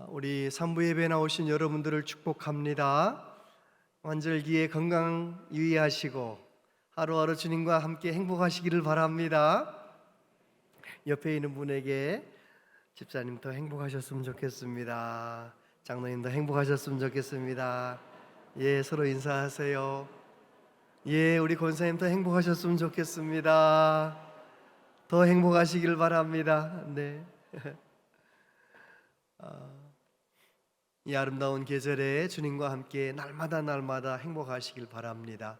우리 산부 예배 나오신 여러분들을 축복합니다. 환절기에 건강 유의하시고 하루하루 주님과 함께 행복하시기를 바랍니다. 옆에 있는 분에게 집사님 더 행복하셨으면 좋겠습니다. 장로님 더 행복하셨으면 좋겠습니다. 예, 서로 인사하세요. 예, 우리 권사님 더 행복하셨으면 좋겠습니다. 더 행복하시길 바랍니다. 네. 이 아름다운 계절에 주님과 함께 날마다 행복하시길 바랍니다.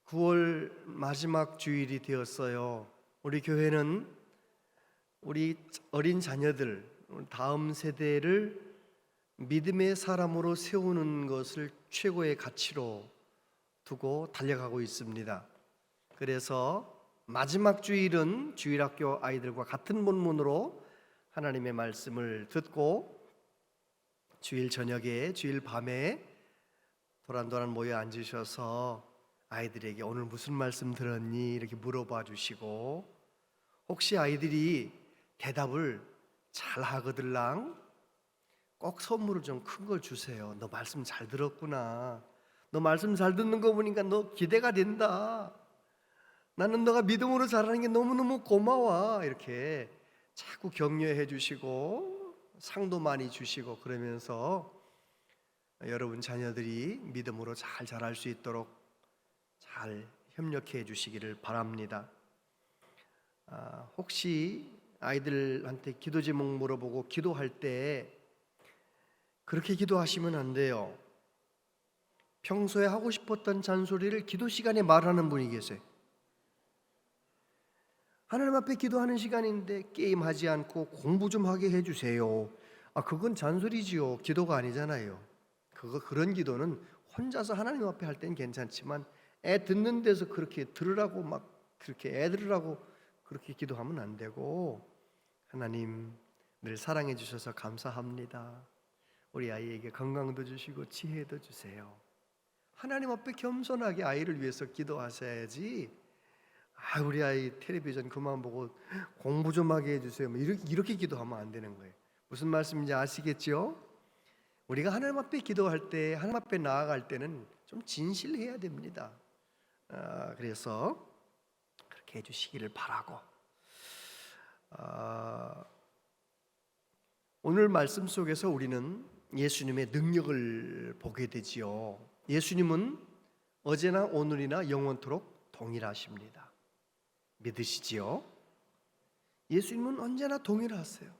9월 마지막 주일이 되었어요. 우리 교회는 우리 어린 자녀들, 다음 세대를 믿음의 사람으로 세우는 것을 최고의 가치로 두고 달려가고 있습니다. 그래서 마지막 주일은 주일학교 아이들과 같은 본문으로 하나님의 말씀을 듣고 주일 저녁에 주일 밤에 도란도란 모여 앉으셔서 아이들에게 오늘 무슨 말씀 들었니? 이렇게 물어봐 주시고, 혹시 아이들이 대답을 잘 하거들랑 꼭 선물을 좀 큰 걸 주세요. 너 말씀 잘 들었구나. 너 말씀 잘 듣는 거 보니까 너 기대가 된다. 나는 너가 믿음으로 자라는 게 너무너무 고마워. 이렇게 자꾸 격려해 주시고 상도 많이 주시고 그러면서 여러분 자녀들이 믿음으로 잘 자랄 수 있도록 잘 협력해 주시기를 바랍니다. 혹시 아이들한테 기도 제목 물어보고 기도할 때 그렇게 기도하시면 안 돼요. 평소에 하고 싶었던 잔소리를 기도 시간에 말하는 분이 계세요. 하나님 앞에 기도하는 시간인데 게임하지 않고 공부 좀 하게 해주세요. 그건 잔소리지요. 기도가 아니잖아요. 그런 기도는 혼자서 하나님 앞에 할 땐 괜찮지만 애 듣는 데서 그렇게 들으라고 막 그렇게 애 들으라고 그렇게 기도하면 안 되고, 하나님 늘 사랑해 주셔서 감사합니다. 우리 아이에게 건강도 주시고 지혜도 주세요. 하나님 앞에 겸손하게 아이를 위해서 기도하셔야지. 우리 아이 텔레비전 그만 보고 공부 좀 하게 해주세요. 이렇게 기도하면 안 되는 거예요. 무슨 말씀인지 아시겠죠? 우리가 하나님 앞에 기도할 때, 하나님 앞에 나아갈 때는 좀 진실해야 됩니다. 그래서 그렇게 해주시기를 바라고, 오늘 말씀 속에서 우리는 예수님의 능력을 보게 되지요. 예수님은 어제나 오늘이나 영원토록 동일하십니다. 믿으시지요? 예수님은 언제나 동일하세요.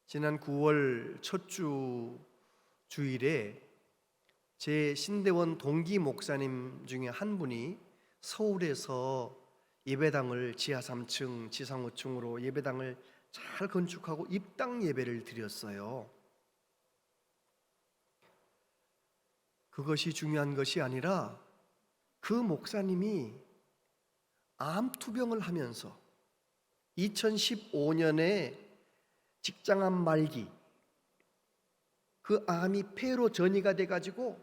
지난 9월 첫 주일에 제 신대원 동기 목사님 중에 한 분이 서울에서 예배당을 지하 3층, 지상 5층으로 예배당을 잘 건축하고 입당 예배를 드렸어요. 그것이 중요한 것이 아니라 그 목사님이 암투병을 하면서 2015년에 직장암 말기, 그 암이 폐로 전이가 돼가지고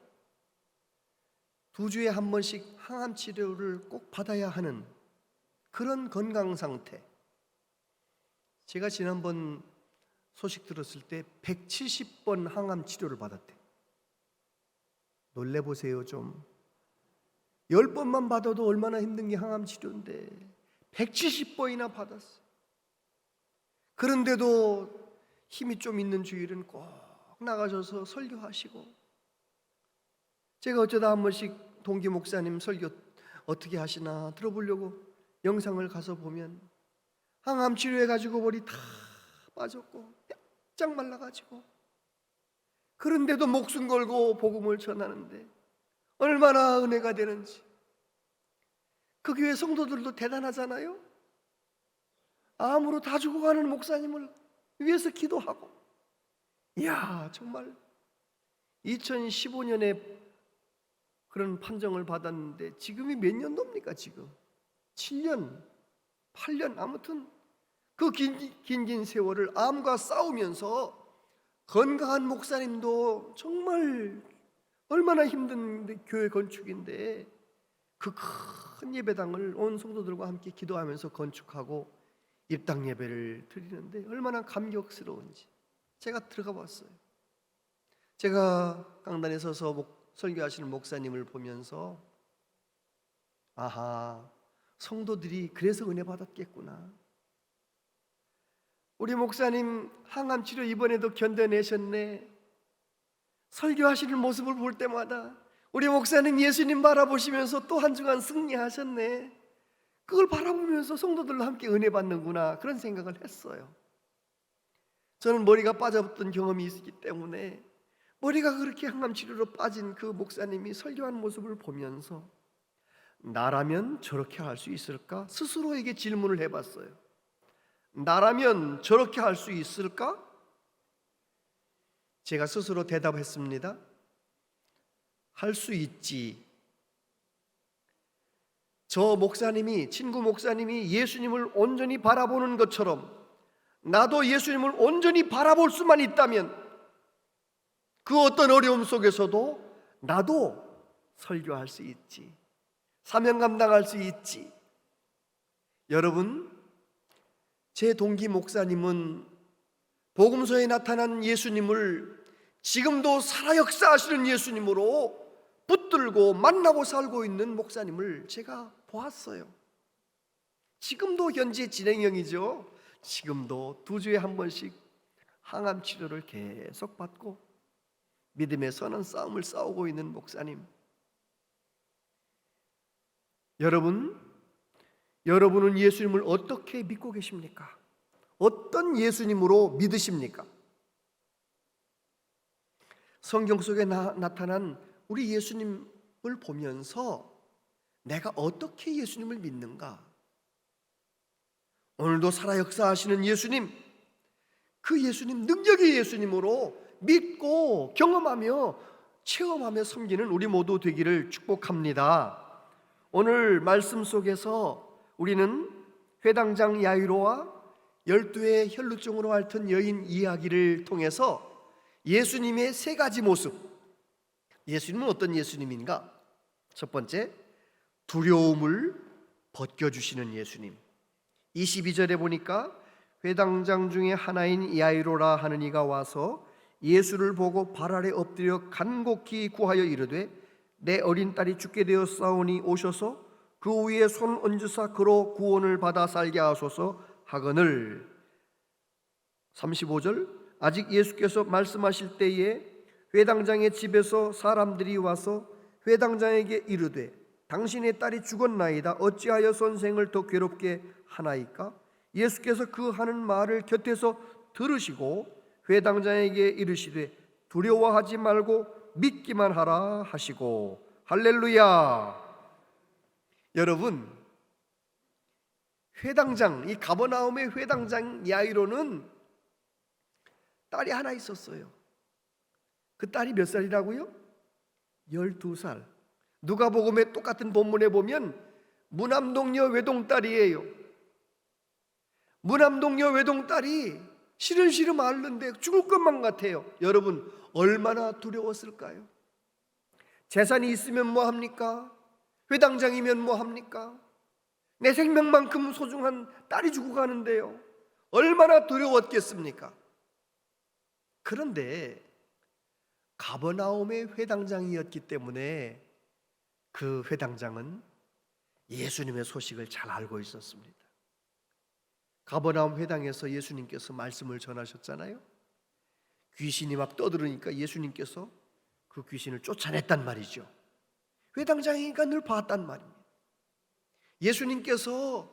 2주에 한 번씩 항암 치료를 꼭 받아야 하는 그런 건강 상태. 제가 지난번 소식 들었을 때 170번 항암 치료를 받았대요. 놀래보세요 좀. 10번만 받아도 얼마나 힘든 게 항암 치료인데 170번이나 받았어요. 그런데도 힘이 좀 있는 주일은 꼭 나가셔서 설교하시고, 제가 어쩌다 한 번씩 동기 목사님 설교 어떻게 하시나 들어보려고 영상을 가서 보면 항암 치료해가지고 머리 다 빠졌고 쫙 말라가지고, 그런데도 목숨 걸고 복음을 전하는데 얼마나 은혜가 되는지. 그 교회 성도들도 대단하잖아요. 암으로 다 죽어가는 목사님을 위해서 기도하고. 이야, 정말 2015년에 그런 판정을 받았는데 지금이 몇 년도입니까? 지금 7년, 8년, 아무튼 그 긴 세월을 암과 싸우면서 건강한 목사님도 정말 얼마나 힘든 교회 건축인데 그 큰 예배당을 온 성도들과 함께 기도하면서 건축하고 입당 예배를 드리는데 얼마나 감격스러운지 제가 들어가 봤어요. 제가 강단에 서서 설교하시는 목사님을 보면서 아하, 성도들이 그래서 은혜 받았겠구나. 우리 목사님 항암 치료 이번에도 견뎌내셨네. 설교하시는 모습을 볼 때마다 우리 목사님 예수님 바라보시면서 또 한 주간 승리하셨네. 그걸 바라보면서 성도들과 함께 은혜 받는구나, 그런 생각을 했어요. 저는 머리가 빠졌던 경험이 있기 때문에 머리가 그렇게 항암 치료로 빠진 그 목사님이 설교하는 모습을 보면서 나라면 저렇게 할 수 있을까? 스스로에게 질문을 해봤어요. 나라면 저렇게 할 수 있을까? 제가 스스로 대답했습니다. 할 수 있지. 저 목사님이, 친구 목사님이 예수님을 온전히 바라보는 것처럼 나도 예수님을 온전히 바라볼 수만 있다면 그 어떤 어려움 속에서도 나도 설교할 수 있지. 사명 감당할 수 있지. 여러분, 제 동기 목사님은 복음서에 나타난 예수님을 지금도 살아 역사하시는 예수님으로 붙들고 만나고 살고 있는 목사님을 제가 보았어요. 지금도 현재 진행형이죠. 지금도 2주에 한 번씩 항암 치료를 계속 받고 믿음의 선한 싸움을 싸우고 있는 목사님. 여러분은 예수님을 어떻게 믿고 계십니까? 어떤 예수님으로 믿으십니까? 성경 속에 나타난 우리 예수님을 보면서 내가 어떻게 예수님을 믿는가? 오늘도 살아 역사하시는 예수님, 그 예수님, 능력의 예수님으로 믿고 경험하며 체험하며 섬기는 우리 모두 되기를 축복합니다. 오늘 말씀 속에서 우리는 회당장 야이로와 12의 혈루증으로 앓던 여인 이야기를 통해서 예수님의 3가지 모습, 예수님은 어떤 예수님인가? 첫 번째, 두려움을 벗겨주시는 예수님. 22절에 보니까 회당장 중에 하나인 야이로라 하는 이가 와서 예수를 보고 발 아래 엎드려 간곡히 구하여 이르되 내 어린 딸이 죽게 되었사오니 오셔서 그 위에 손 얹으사 그로 구원을 받아 살게 하소서 하거늘. 35절, 아직 예수께서 말씀하실 때에 회당장의 집에서 사람들이 와서 회당장에게 이르되 당신의 딸이 죽었나이다. 어찌하여 선생을 더 괴롭게 하나이까? 예수께서 그 하는 말을 곁에서 들으시고 회당장에게 이르시되 두려워하지 말고 믿기만 하라 하시고. 할렐루야. 여러분, 회당장, 이 가버나움의 회당장 야이로는 딸이 하나 있었어요. 그 딸이 몇 살이라고요? 12살. 누가복음의 똑같은 본문에 보면 무남동녀 외동딸이에요. 무남동녀 외동딸이 시름시름 앓는데 죽을 것만 같아요. 여러분, 얼마나 두려웠을까요? 재산이 있으면 뭐합니까? 회당장이면 뭐합니까? 내 생명만큼 소중한 딸이 죽어가는데요, 얼마나 두려웠겠습니까? 그런데 가버나움의 회당장이었기 때문에 그 회당장은 예수님의 소식을 잘 알고 있었습니다. 가버나움 회당에서 예수님께서 말씀을 전하셨잖아요. 귀신이 막 떠들으니까 예수님께서 그 귀신을 쫓아냈단 말이죠. 회당장이니까 늘 봤단 말입니다. 예수님께서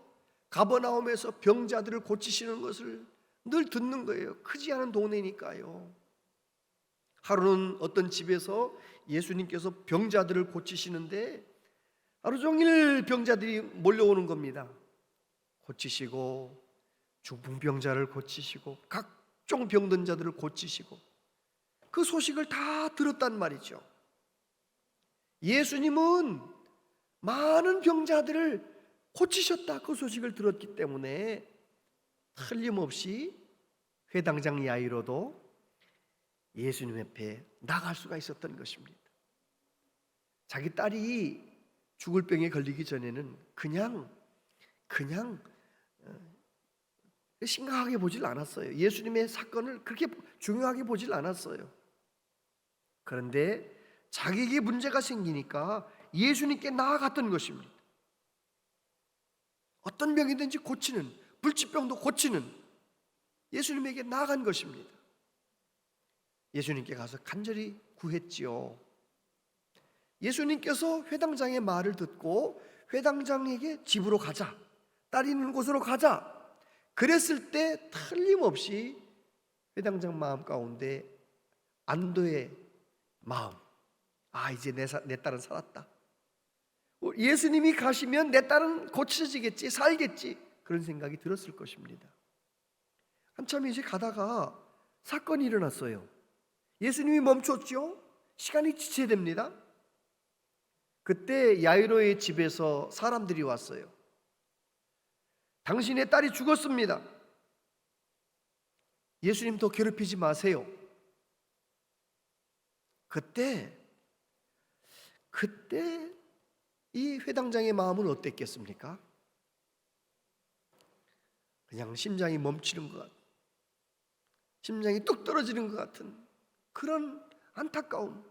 가버나움에서 병자들을 고치시는 것을 늘 듣는 거예요. 크지 않은 동네니까요. 하루는 어떤 집에서 예수님께서 병자들을 고치시는데 하루 종일 병자들이 몰려오는 겁니다. 고치시고 중풍병자를 고치시고 각종 병든 자들을 고치시고 그 소식을 다 들었단 말이죠. 예수님은 많은 병자들을 고치셨다, 그 소식을 들었기 때문에 틀림없이 회당장 야이로도 예수님 앞에 나갈 수가 있었던 것입니다. 자기 딸이 죽을 병에 걸리기 전에는 그냥 심각하게 보질 않았어요. 예수님의 사건을 그렇게 중요하게 보질 않았어요. 그런데 자기에게 문제가 생기니까 예수님께 나아갔던 것입니다. 어떤 병이든지 고치는, 불치병도 고치는 예수님에게 나아간 것입니다. 예수님께 가서 간절히 구했지요. 예수님께서 회당장의 말을 듣고 회당장에게 집으로 가자, 딸이 있는 곳으로 가자 그랬을 때 틀림없이 회당장 마음 가운데 안도의 마음, 이제 내 딸은 살았다, 예수님이 가시면 내 딸은 고쳐지겠지, 살겠지, 그런 생각이 들었을 것입니다. 한참 이제 가다가 사건이 일어났어요. 예수님이 멈췄죠. 시간이 지체됩니다. 그때 야이로의 집에서 사람들이 왔어요. 당신의 딸이 죽었습니다. 예수님 더 괴롭히지 마세요. 그때 이 회당장의 마음은 어땠겠습니까? 그냥 심장이 멈추는 것 같은, 심장이 뚝 떨어지는 것 같은 그런 안타까움,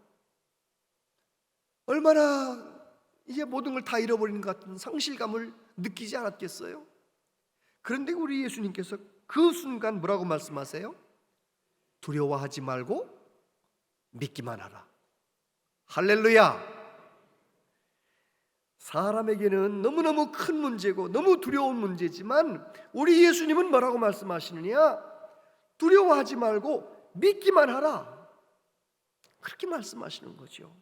얼마나 이제 모든 걸 다 잃어버리는 것 같은 상실감을 느끼지 않았겠어요? 그런데 우리 예수님께서 그 순간 뭐라고 말씀하세요? 두려워하지 말고 믿기만 하라. 할렐루야! 사람에게는 너무너무 큰 문제고 너무 두려운 문제지만 우리 예수님은 뭐라고 말씀하시느냐? 두려워하지 말고 믿기만 하라. 그렇게 말씀하시는 거죠.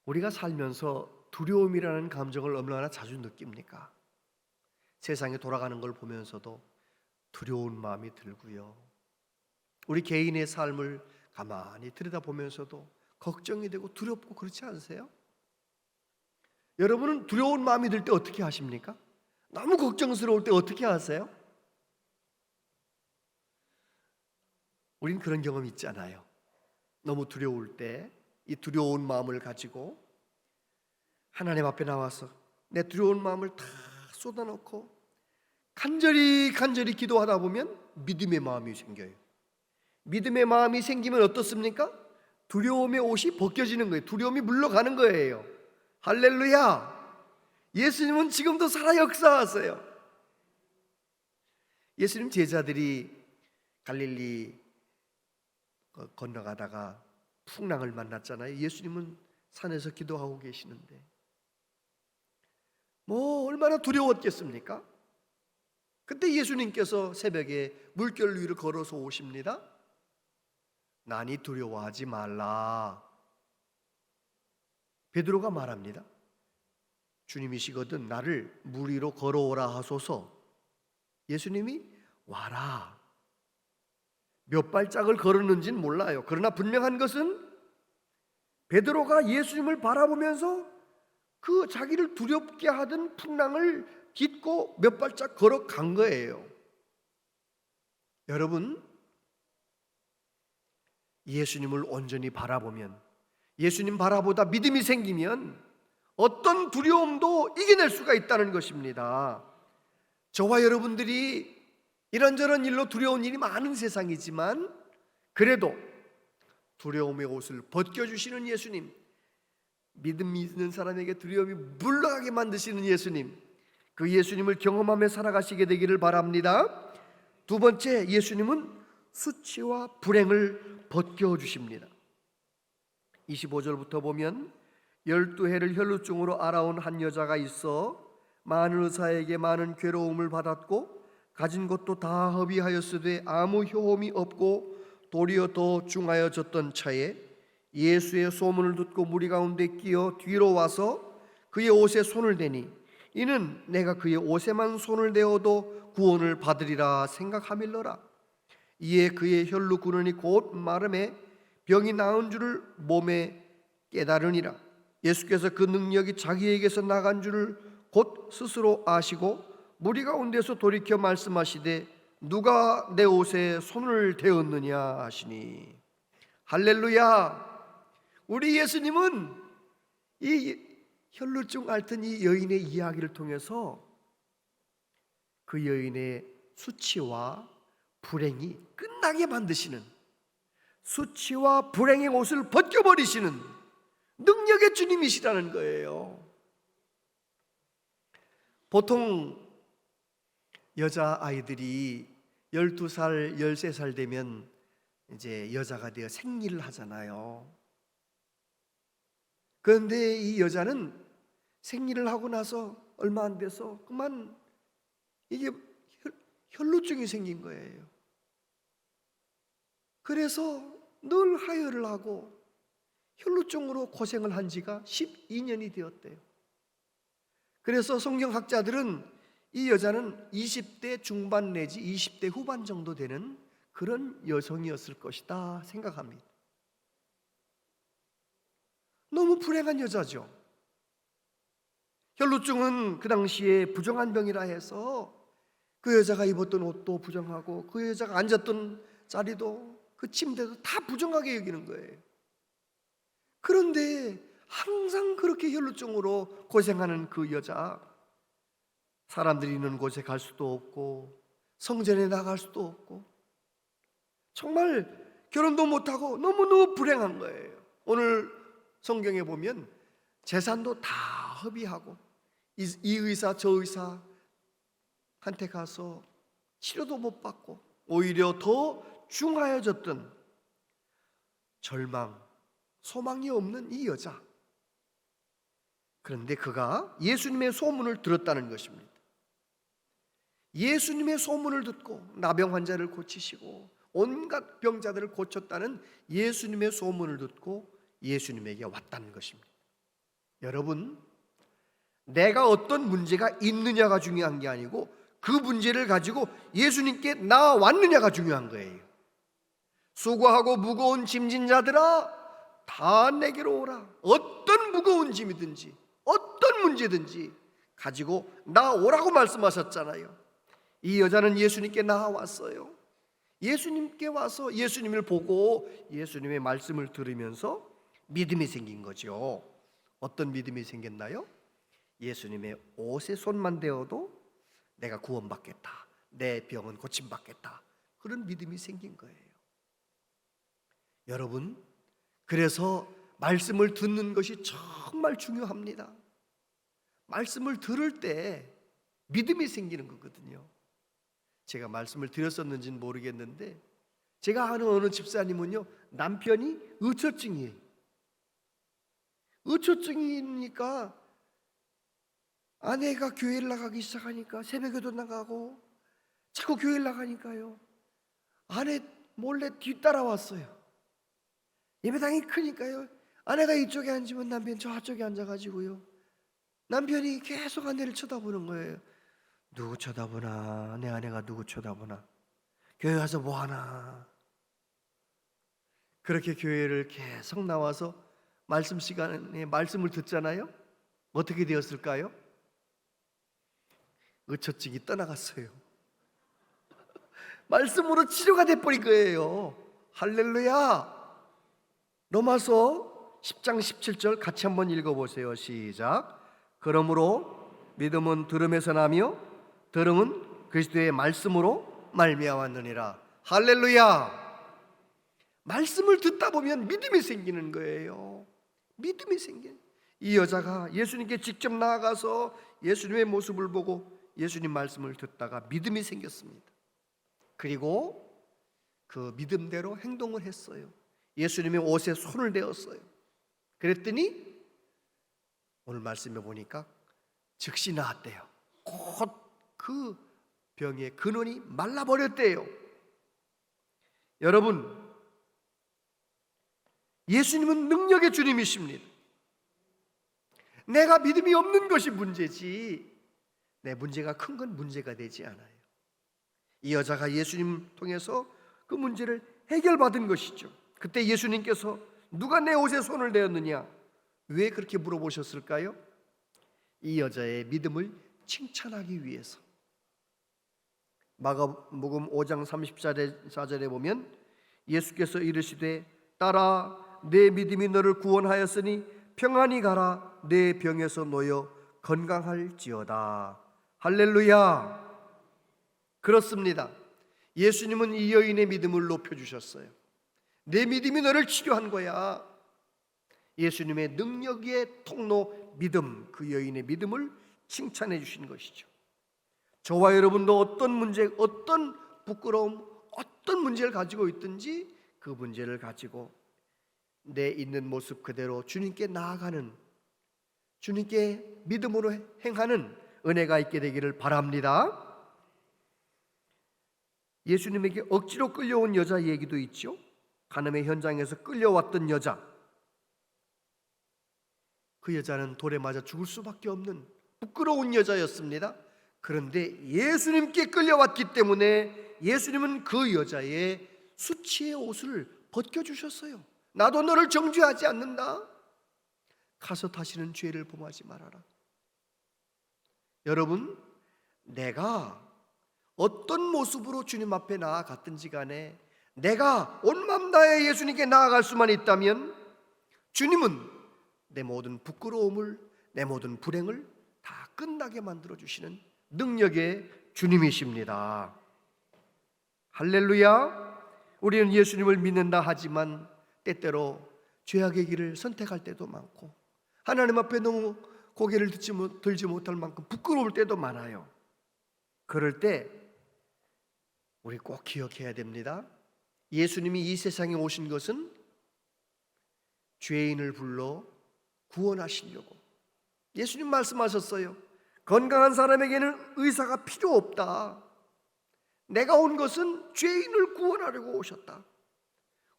우리가 살면서 두려움이라는 감정을 얼마나 자주 느낍니까? 세상에 돌아가는 걸 보면서도 두려운 마음이 들고요. 우리 개인의 삶을 가만히 들여다보면서도 걱정이 되고 두렵고 그렇지 않으세요? 여러분은 두려운 마음이 들 때 어떻게 하십니까? 너무 걱정스러울 때 어떻게 하세요? 우린 그런 경험 있잖아요. 너무 두려울 때 이 두려운 마음을 가지고 하나님 앞에 나와서 내 두려운 마음을 다 쏟아놓고 간절히 기도하다 보면 믿음의 마음이 생겨요. 믿음의 마음이 생기면 어떻습니까? 두려움의 옷이 벗겨지는 거예요. 두려움이 물러가는 거예요. 할렐루야! 예수님은 지금도 살아 역사하세요. 예수님 제자들이 갈릴리 건너가다가 풍랑을 만났잖아요. 예수님은 산에서 기도하고 계시는데 얼마나 두려웠겠습니까? 그때 예수님께서 새벽에 물결 위를 걸어서 오십니다. 나니 두려워하지 말라. 베드로가 말합니다. 주님이시거든 나를 물 위로 걸어오라 하소서. 예수님이 와라. 몇 발짝을 걸었는지는 몰라요. 그러나 분명한 것은 베드로가 예수님을 바라보면서 그 자기를 두렵게 하던 풍랑을 딛고 몇 발짝 걸어간 거예요. 여러분, 예수님을 온전히 바라보면, 예수님 바라보다 믿음이 생기면 어떤 두려움도 이겨낼 수가 있다는 것입니다. 저와 여러분들이 이런저런 일로 두려운 일이 많은 세상이지만 그래도 두려움의 옷을 벗겨주시는 예수님, 믿음 있는 사람에게 두려움이 물러가게 만드시는 예수님, 그 예수님을 경험하며 살아가시게 되기를 바랍니다. 두 번째, 예수님은 수치와 불행을 벗겨주십니다. 25절부터 보면 12해를 혈루증으로 앓아온 한 여자가 있어 많은 의사에게 많은 괴로움을 받았고 가진 것도 다 허비하였으되 아무 효험이 없고 도리어 더 중하여졌던 차에 예수의 소문을 듣고 무리 가운데 끼어 뒤로 와서 그의 옷에 손을 대니 이는 내가 그의 옷에만 손을 대어도 구원을 받으리라 생각하밀러라. 이에 그의 혈루 근원이 곧 마름에 병이 나은 줄을 몸에 깨달으니라. 예수께서 그 능력이 자기에게서 나간 줄을 곧 스스로 아시고 무리 가운데서 돌이켜 말씀하시되 누가 내 옷에 손을 대었느냐 하시니. 할렐루야! 우리 예수님은 이 혈루증 앓던 이 여인의 이야기를 통해서 그 여인의 수치와 불행이 끝나게 만드시는, 수치와 불행의 옷을 벗겨버리시는 능력의 주님이시라는 거예요. 보통 여자아이들이 12살, 13살 되면 이제 여자가 되어 생리를 하잖아요. 그런데 이 여자는 생리를 하고 나서 얼마 안 돼서 그만 이게 혈루증이 생긴 거예요. 그래서 늘 하혈을 하고 혈루증으로 고생을 한 지가 12년이 되었대요. 그래서 성경학자들은 이 여자는 20대 중반 내지 20대 후반 정도 되는 그런 여성이었을 것이다 생각합니다. 너무 불행한 여자죠. 혈루증은 그 당시에 부정한 병이라 해서 그 여자가 입었던 옷도 부정하고 그 여자가 앉았던 자리도 그 침대도 다 부정하게 여기는 거예요. 그런데 항상 그렇게 혈루증으로 고생하는 그 여자, 사람들이 있는 곳에 갈 수도 없고 성전에 나갈 수도 없고 정말 결혼도 못하고 너무너무 불행한 거예요. 오늘 성경에 보면 재산도 다 허비하고 이 의사 저 의사한테 가서 치료도 못 받고 오히려 더 중하여졌던 절망, 소망이 없는 이 여자. 그런데 그가 예수님의 소문을 들었다는 것입니다. 예수님의 소문을 듣고 나병 환자를 고치시고 온갖 병자들을 고쳤다는 예수님의 소문을 듣고 예수님에게 왔다는 것입니다. 여러분, 내가 어떤 문제가 있느냐가 중요한 게 아니고 그 문제를 가지고 예수님께 나왔느냐가 중요한 거예요. 수고하고 무거운 짐진 자들아 다 내게로 오라. 어떤 무거운 짐이든지 어떤 문제든지 가지고 나오라고 말씀하셨잖아요. 이 여자는 예수님께 나왔어요. 예수님께 와서 예수님을 보고 예수님의 말씀을 들으면서 믿음이 생긴 거죠. 어떤 믿음이 생겼나요? 예수님의 옷에 손만 대어도 내가 구원받겠다, 내 병은 고침받겠다, 그런 믿음이 생긴 거예요. 여러분, 그래서 말씀을 듣는 것이 정말 중요합니다. 말씀을 들을 때 믿음이 생기는 거거든요. 제가 말씀을 드렸었는지는 모르겠는데 제가 아는 어느 집사님은요, 남편이 의처증이에요. 의처증이니까 아내가 교회를 나가기 시작하니까 새벽에도 나가고 자꾸 교회를 나가니까요, 아내 몰래 뒤따라왔어요. 예배당이 크니까요, 아내가 이쪽에 앉으면 남편이 저쪽에 앉아가지고요, 남편이 계속 아내를 쳐다보는 거예요. 누구 쳐다보나, 내 아내가 누구 쳐다보나, 교회 와서 뭐하나. 그렇게 교회를 계속 나와서 말씀 시간에 말씀을 듣잖아요. 어떻게 되었을까요? 의처증이 떠나갔어요. 말씀으로 치료가 돼버린 거예요. 할렐루야. 로마서 10장 17절 같이 한번 읽어보세요. 시작. 그러므로 믿음은 들음에서 나며 들음은 그리스도의 말씀으로 말미암았느니라. 할렐루야. 말씀을 듣다 보면 믿음이 생기는 거예요. 믿음이 생겨요. 이 여자가 예수님께 직접 나아가서 예수님의 모습을 보고 예수님 말씀을 듣다가 믿음이 생겼습니다. 그리고 그 믿음대로 행동을 했어요. 예수님의 옷에 손을 대었어요. 그랬더니 오늘 말씀에 보니까 즉시 나았대요. 곧 그 병의 근원이 말라버렸대요. 여러분, 예수님은 능력의 주님이십니다. 내가 믿음이 없는 것이 문제지 내 문제가 큰 건 문제가 되지 않아요. 이 여자가 예수님 통해서 그 문제를 해결받은 것이죠. 그때 예수님께서 누가 내 옷에 손을 대었느냐, 왜 그렇게 물어보셨을까요? 이 여자의 믿음을 칭찬하기 위해서. 마가복음 5장 34절에 보면 예수께서 이르시되 딸아, 내 믿음이 너를 구원하였으니 평안히 가라, 내 병에서 놓여 건강할지어다. 할렐루야. 그렇습니다. 예수님은 이 여인의 믿음을 높여주셨어요. 내 믿음이 너를 치료한 거야. 예수님의 능력의 통로 믿음, 그 여인의 믿음을 칭찬해 주신 것이죠. 저와 여러분도 어떤 문제, 어떤 부끄러움, 어떤 문제를 가지고 있든지 그 문제를 가지고 내 있는 모습 그대로 주님께 나아가는, 주님께 믿음으로 행하는 은혜가 있게 되기를 바랍니다. 예수님에게 억지로 끌려온 여자 얘기도 있죠. 간음의 현장에서 끌려왔던 여자, 그 여자는 돌에 맞아 죽을 수밖에 없는 부끄러운 여자였습니다. 그런데 예수님께 끌려왔기 때문에 예수님은 그 여자의 수치의 옷을 벗겨주셨어요. 나도 너를 정죄하지 않는다. 가서 다시는 죄를 범하지 말아라. 여러분, 내가 어떤 모습으로 주님 앞에 나아갔든지 간에 내가 온 맘 다해 예수님께 나아갈 수만 있다면 주님은 내 모든 부끄러움을, 내 모든 불행을 다 끝나게 만들어주시는 능력의 주님이십니다. 할렐루야. 우리는 예수님을 믿는다 하지만 때때로 죄악의 길을 선택할 때도 많고 하나님 앞에 너무 고개를 들지 못할 만큼 부끄러울 때도 많아요. 그럴 때 우리 꼭 기억해야 됩니다. 예수님이 이 세상에 오신 것은 죄인을 불러 구원하시려고. 예수님 말씀하셨어요. 건강한 사람에게는 의사가 필요 없다. 내가 온 것은 죄인을 구원하려고 오셨다.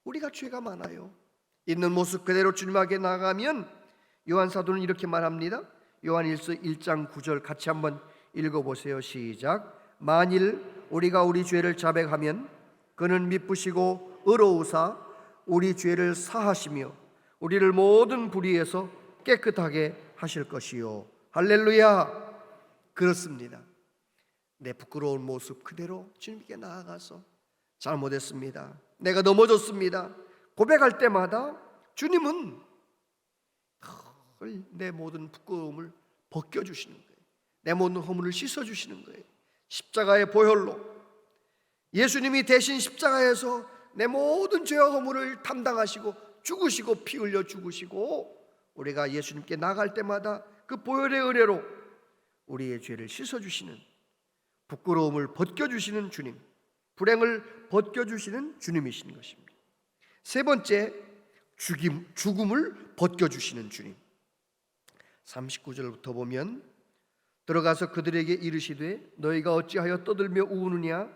우리가 죄가 많아요. 있는 모습 그대로 주님 앞에 나가면 요한 사도는 이렇게 말합니다. 요한일서 1장 9절 같이 한번 읽어보세요. 시작. 만일 우리가 우리 죄를 자백하면 그는 미쁘시고 의로우사 우리 죄를 사하시며 우리를 모든 불의에서 깨끗하게 하실 것이요. 할렐루야. 그렇습니다. 내 부끄러운 모습 그대로 주님께 나아가서 잘못했습니다, 내가 넘어졌습니다 고백할 때마다 주님은 내 모든 부끄러움을 벗겨주시는 거예요. 내 모든 허물을 씻어주시는 거예요. 십자가의 보혈로 예수님이 대신 십자가에서 내 모든 죄와 허물을 담당하시고 죽으시고 피 흘려 죽으시고 우리가 예수님께 나갈 때마다 그 보혈의 은혜로 우리의 죄를 씻어주시는, 부끄러움을 벗겨주시는 주님, 불행을 벗겨주시는 주님이신 것입니다. 세 번째, 죽음을 벗겨주시는 주님. 39절부터 보면 들어가서 그들에게 이르시되 너희가 어찌하여 떠들며 우느냐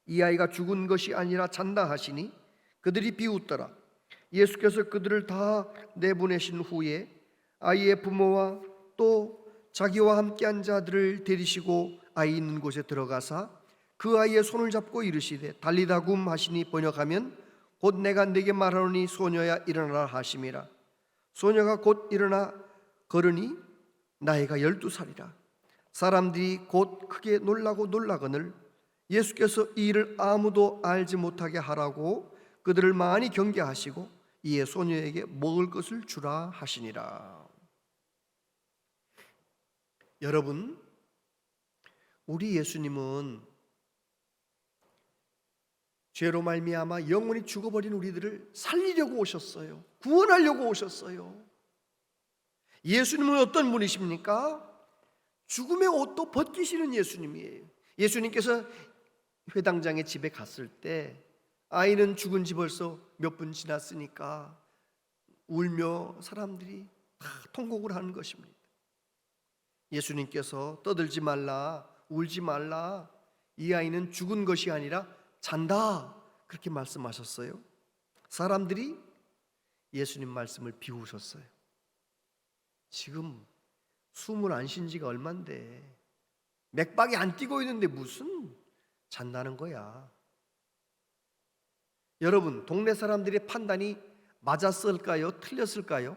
이 아이가 죽은 것이 아니라 잔다 하시니 그들이 비웃더라. 예수께서 그들을 다 내보내신 후에 아이의 부모와 또 자기와 함께한 자들을 데리시고 아이 있는 곳에 들어가사 그 아이의 손을 잡고 이르시되 달리다 굼 하시니 번역하면 곧 내가 네게 말하노니 소녀야 일어나라 하심이라. 소녀가 곧 일어나 걸으니 나이가 12살이라. 사람들이 곧 크게 놀라거늘 예수께서 이 일을 아무도 알지 못하게 하라고 그들을 많이 경계하시고 이에 소녀에게 먹을 것을 주라 하시니라. 여러분, 우리 예수님은 죄로 말미암아 영원히 죽어버린 우리들을 살리려고 오셨어요. 구원하려고 오셨어요. 예수님은 어떤 분이십니까? 죽음의 옷도 벗기시는 예수님이에요. 예수님께서 회당장의 집에 갔을 때 아이는 죽은 지 벌써 몇 분 지났으니까 울며 사람들이 다 통곡을 하는 것입니다. 예수님께서 떠들지 말라, 울지 말라, 이 아이는 죽은 것이 아니라 잔다, 그렇게 말씀하셨어요. 사람들이 예수님 말씀을 비웃었어요. 지금 숨을 안 쉰 지가 얼만데 맥박이 안 뛰고 있는데 무슨 잔다는 거야. 여러분, 동네 사람들의 판단이 맞았을까요? 틀렸을까요?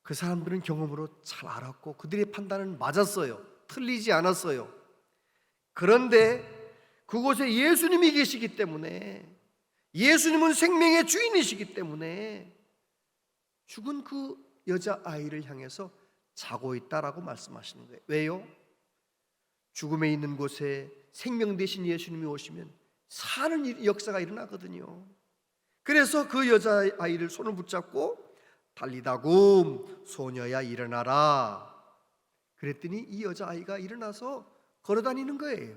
그 사람들은 경험으로 잘 알았고 그들의 판단은 맞았어요. 틀리지 않았어요. 그런데 그곳에 예수님이 계시기 때문에, 예수님은 생명의 주인이시기 때문에 죽은 그 여자아이를 향해서 자고 있다라고 말씀하시는 거예요. 왜요? 죽음에 있는 곳에 생명 대신 예수님이 오시면 사는 역사가 일어나거든요. 그래서 그 여자아이를 손을 붙잡고 달리다굼 소녀야 일어나라 그랬더니 이 여자아이가 일어나서 걸어다니는 거예요.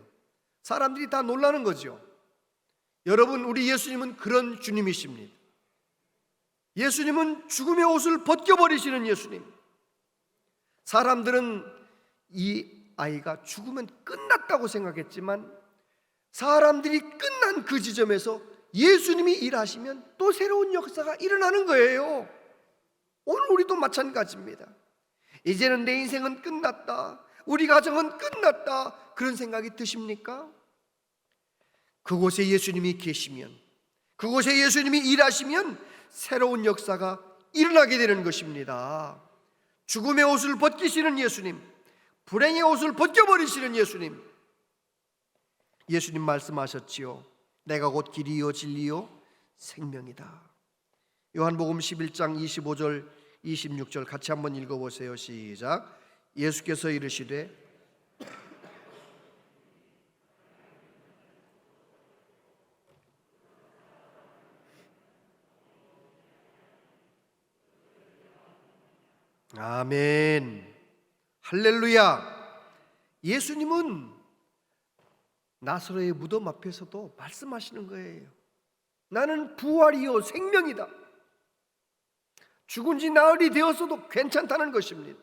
사람들이 다 놀라는 거죠. 여러분, 우리 예수님은 그런 주님이십니다. 예수님은 죽음의 옷을 벗겨버리시는 예수님. 사람들은 이 아이가 죽으면 끝났다고 생각했지만 사람들이 끝난 그 지점에서 예수님이 일하시면 또 새로운 역사가 일어나는 거예요. 오늘 우리도 마찬가지입니다. 이제는 내 인생은 끝났다, 우리 가정은 끝났다, 그런 생각이 드십니까? 그곳에 예수님이 계시면, 그곳에 예수님이 일하시면 새로운 역사가 일어나게 되는 것입니다. 죽음의 옷을 벗기시는 예수님, 불행의 옷을 벗겨버리시는 예수님. 예수님 말씀하셨지요. 내가 곧 길이요 진리요 생명이다. 요한복음 11장 25절 26절 같이 한번 읽어보세요. 시작. 예수께서 이르시되 아멘, 할렐루야. 예수님은 나사로의 무덤 앞에서도 말씀하시는 거예요. 나는 부활이요 생명이다. 죽은 지 나흘이 되었어도 괜찮다는 것입니다.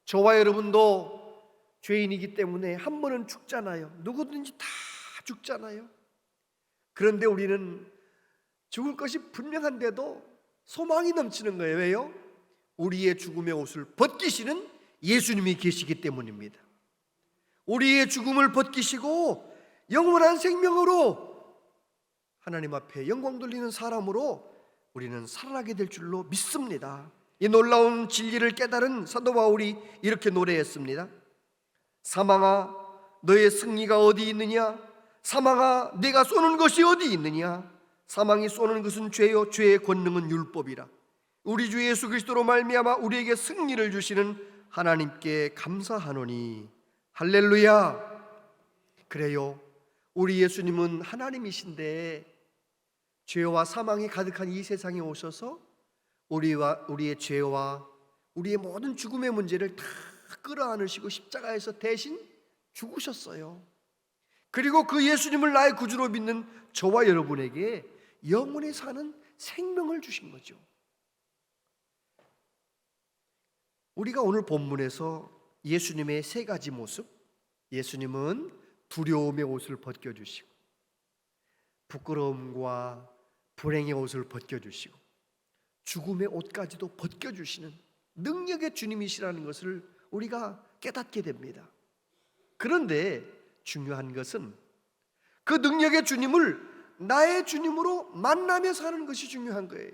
저와 여러분도 죄인이기 때문에 한 번은 죽잖아요. 누구든지 다 죽잖아요. 그런데 우리는 죽을 것이 분명한데도 소망이 넘치는 거예요. 왜요? 우리의 죽음의 옷을 벗기시는 예수님이 계시기 때문입니다. 우리의 죽음을 벗기시고 영원한 생명으로 하나님 앞에 영광 돌리는 사람으로 우리는 살아나게 될 줄로 믿습니다. 이 놀라운 진리를 깨달은 사도 바울이 이렇게 노래했습니다. 사망아 너의 승리가 어디 있느냐? 사망아 네가 쏘는 것이 어디 있느냐? 사망이 쏘는 것은 죄요 죄의 권능은 율법이라. 우리 주 예수 그리스도로 말미암아 우리에게 승리를 주시는 하나님께 감사하노니. 할렐루야. 그래요, 우리 예수님은 하나님이신데 죄와 사망이 가득한 이 세상에 오셔서 우리의 죄와 우리의 모든 죽음의 문제를 다 끌어안으시고 십자가에서 대신 죽으셨어요. 그리고 그 예수님을 나의 구주로 믿는 저와 여러분에게 영원히 사는 생명을 주신 거죠. 우리가 오늘 본문에서 예수님의 세 가지 모습, 예수님은 두려움의 옷을 벗겨주시고 부끄러움과 불행의 옷을 벗겨주시고 죽음의 옷까지도 벗겨주시는 능력의 주님이시라는 것을 우리가 깨닫게 됩니다. 그런데 중요한 것은 그 능력의 주님을 나의 주님으로 만나며 사는 것이 중요한 거예요.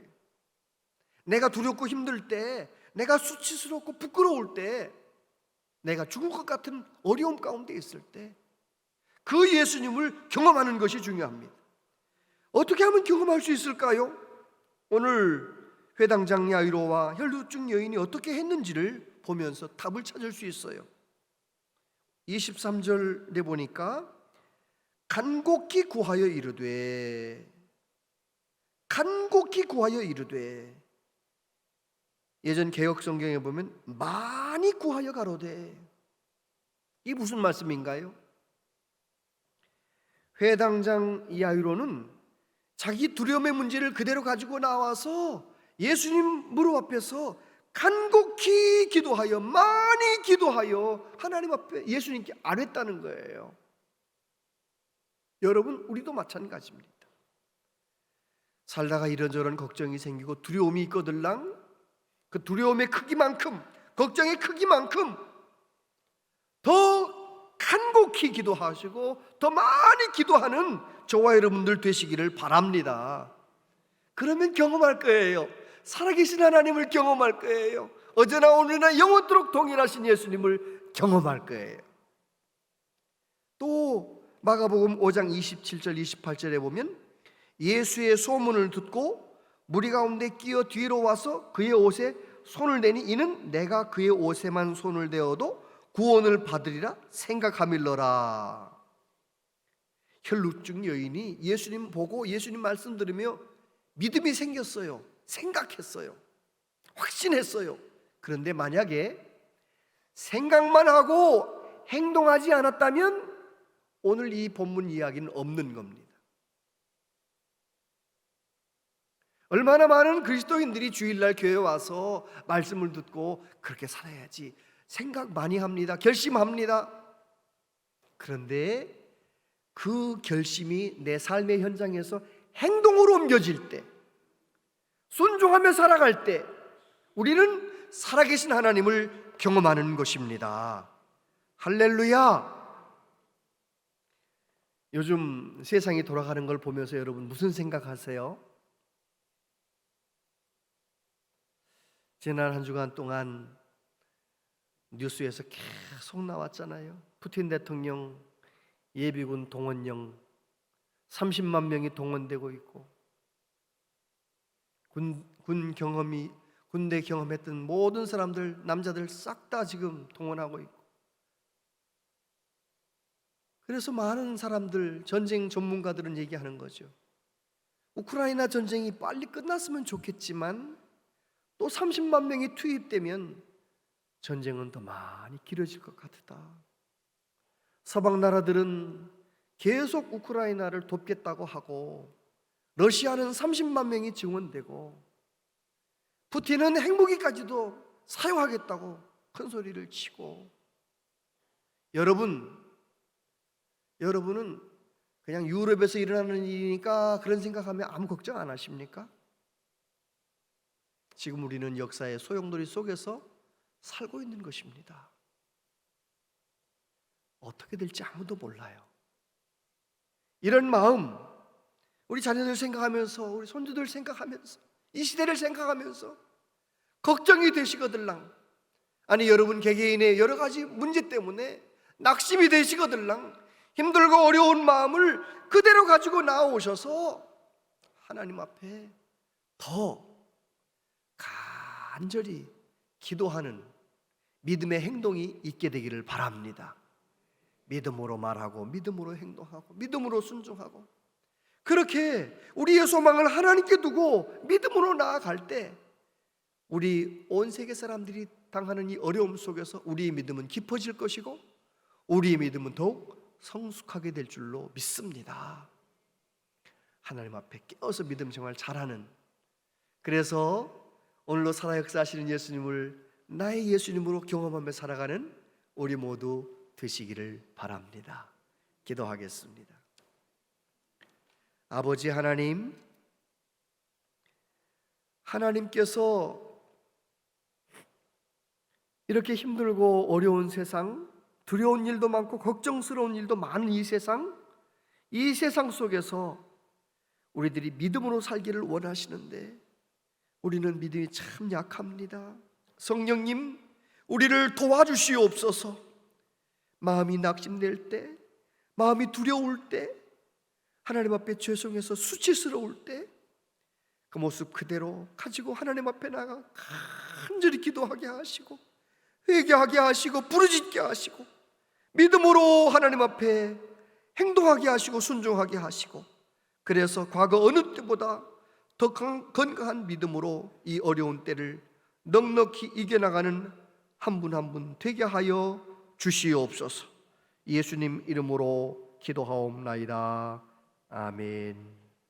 내가 두렵고 힘들 때, 내가 수치스럽고 부끄러울 때, 내가 죽을 것 같은 어려움 가운데 있을 때 그 예수님을 경험하는 것이 중요합니다. 어떻게 하면 경험할 수 있을까요? 오늘 회당장 야이로와 혈루증 여인이 어떻게 했는지를 보면서 답을 찾을 수 있어요. 23절에 보니까 간곡히 구하여 이르되, 간곡히 구하여 이르되, 예전 개역 성경에 보면 많이 구하여 가로되. 이 무슨 말씀인가요? 회당장 야이로는 자기 두려움의 문제를 그대로 가지고 나와서 예수님 무릎 앞에서 간곡히 기도하여, 많이 기도하여 하나님 앞에 예수님께 아뢰었다는 거예요. 여러분, 우리도 마찬가지입니다. 살다가 이런저런 걱정이 생기고 두려움이 있거들랑 그 두려움의 크기만큼, 걱정의 크기만큼 더 간곡히 기도하시고 더 많이 기도하는 저와 여러분들 되시기를 바랍니다. 그러면 경험할 거예요. 살아계신 하나님을 경험할 거예요. 어제나 오늘나 영원토록 동일하신 예수님을 경험할 거예요. 또 마가복음 5장 27절 28절에 보면 예수의 소문을 듣고 무리 가운데 끼어 뒤로 와서 그의 옷에 손을 대니 이는 내가 그의 옷에만 손을 대어도 구원을 받으리라 생각함일러라. 혈루증 여인이 예수님 보고 예수님 말씀 들으며 믿음이 생겼어요. 생각했어요. 확신했어요. 그런데 만약에 생각만 하고 행동하지 않았다면 오늘 이 본문 이야기는 없는 겁니다. 얼마나 많은 그리스도인들이 주일날 교회에 와서 말씀을 듣고 그렇게 살아야지 생각 많이 합니다. 결심합니다. 그런데 그 결심이 내 삶의 현장에서 행동으로 옮겨질 때, 순종하며 살아갈 때 우리는 살아계신 하나님을 경험하는 것입니다. 할렐루야. 요즘 세상이 돌아가는 걸 보면서 여러분 무슨 생각하세요? 지난 한 주간 동안 뉴스에서 계속 나왔잖아요. 푸틴 대통령 예비군 동원령 30만 명이 동원되고 있고, 군대 경험했던 모든 사람들, 남자들 싹 다 지금 동원하고 있고, 그래서 많은 사람들, 전쟁 전문가들은 얘기하는 거죠. 우크라이나 전쟁이 빨리 끝났으면 좋겠지만 또 30만 명이 투입되면 전쟁은 더 많이 길어질 것 같다. 서방 나라들은 계속 우크라이나를 돕겠다고 하고, 러시아는 30만 명이 지원되고, 푸틴은 핵무기까지도 사용하겠다고 큰 소리를 치고, 여러분은 그냥 유럽에서 일어나는 일이니까 그런 생각하면 아무 걱정 안 하십니까? 지금 우리는 역사의 소용돌이 속에서 살고 있는 것입니다. 어떻게 될지 아무도 몰라요. 이런 마음, 우리 자녀들 생각하면서, 우리 손주들 생각하면서, 이 시대를 생각하면서 걱정이 되시거들랑, 아니 여러분 개개인의 여러 가지 문제 때문에 낙심이 되시거들랑, 힘들고 어려운 마음을 그대로 가지고 나오셔서 하나님 앞에 더 간절히 기도하는 믿음의 행동이 있게 되기를 바랍니다. 믿음으로 말하고, 믿음으로 행동하고, 믿음으로 순종하고, 그렇게 우리의 소망을 하나님께 두고 믿음으로 나아갈 때 우리 온 세계 사람들이 당하는 이 어려움 속에서 우리의 믿음은 깊어질 것이고, 우리의 믿음은 더욱 성숙하게 될 줄로 믿습니다. 하나님 앞에 깨어서 믿음 생활 잘하는, 그래서 오늘로 살아 역사하시는 예수님을 나의 예수님으로 경험하며 살아가는 우리 모두 되시기를 바랍니다. 기도하겠습니다. 아버지 하나님, 하나님께서 이렇게 힘들고 어려운 세상, 두려운 일도 많고 걱정스러운 일도 많은 이 세상 속에서 우리들이 믿음으로 살기를 원하시는데 우리는 믿음이 참 약합니다. 성령님, 우리를 도와주시옵소서. 마음이 낙심될 때, 마음이 두려울 때, 하나님 앞에 죄송해서 수치스러울 때 그 모습 그대로 가지고 하나님 앞에 나가 간절히 기도하게 하시고, 회개하게 하시고, 부르짖게 하시고, 믿음으로 하나님 앞에 행동하게 하시고, 순종하게 하시고, 그래서 과거 어느 때보다 더 건강한 믿음으로 이 어려운 때를 넉넉히 이겨나가는 한 분 한 분 되게 하여 주시옵소서. 예수님 이름으로 기도하옵나이다. 아멘.